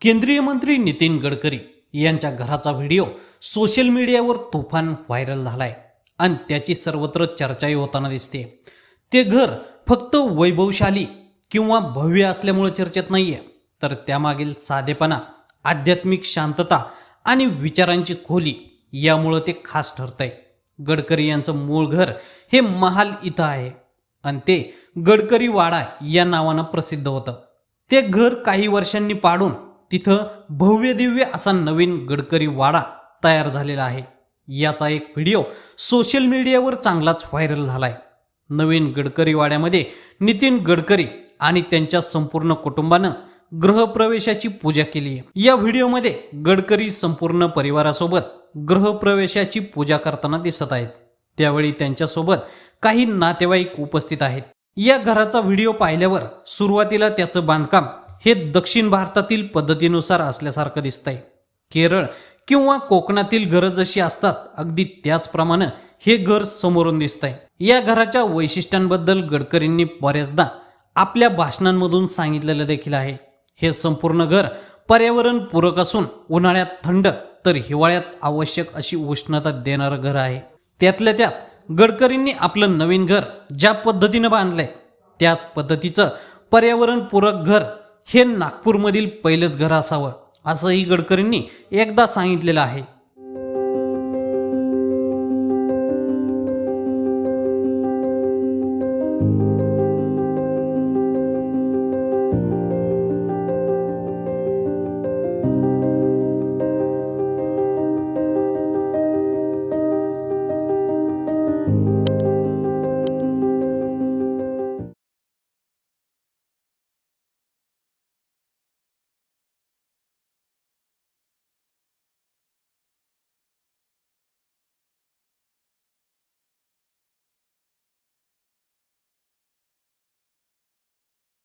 केंद्रीय मंत्री नितीन गडकरी यांच्या घराचा व्हिडिओ सोशल मीडियावर तुफान व्हायरल झालाय आणि त्याची सर्वत्र चर्चाही होताना दिसते। ते घर फक्त वैभवशाली किंवा भव्य असल्यामुळे चर्चेत नाहीये, तर त्यामागील साधेपणा, आध्यात्मिक शांतता आणि विचारांची खोली यामुळे ते खास ठरतंय। गडकरी यांचं मूळ घर हे महाल इथं आहे आणि ते गडकरी वाडा या नावानं प्रसिद्ध होतं। ते घर काही वर्षांनी पाडून तिथं भव्य दिव्य असा नवीन गडकरी वाडा तयार झालेला आहे। याचा एक व्हिडिओ सोशल मीडियावर चांगलाच व्हायरल झालाय। नवीन गडकरी वाड्यामध्ये नितीन गडकरी आणि त्यांच्या संपूर्ण कुटुंबानं गृहप्रवेशाची पूजा केली आहे। या व्हिडिओमध्ये गडकरी संपूर्ण परिवारासोबत गृहप्रवेशाची पूजा करताना दिसत आहेत। त्यावेळी त्यांच्यासोबत काही नातेवाईक उपस्थित आहेत। या घराचा व्हिडिओ पाहिल्यावर सुरुवातीला त्याचं बांधकाम हे दक्षिण भारतातील पद्धतीनुसार असल्यासारखं दिसतंय। केरळ किंवा कोकणातील घरं जशी असतात अगदी त्याचप्रमाणे हे घर समोरून दिसतंय। या घराच्या वैशिष्ट्यांबद्दल गडकरींनी बऱ्याचदा आपल्या भाषणांमधून सांगितलेलं देखील आहे। हे संपूर्ण घर पर्यावरण पूरक असून उन्हाळ्यात थंड तर हिवाळ्यात आवश्यक अशी उष्णता देणारं घर आहे। त्यातल्या त्यात गडकरींनी आपलं नवीन घर ज्या पद्धतीनं बांधलंय त्याच पद्धतीचं पर्यावरणपूरक घर हे नागपूरमधील पहिलेच घर असावं असंही गडकरींनी एकदा सांगितलेलं आहे।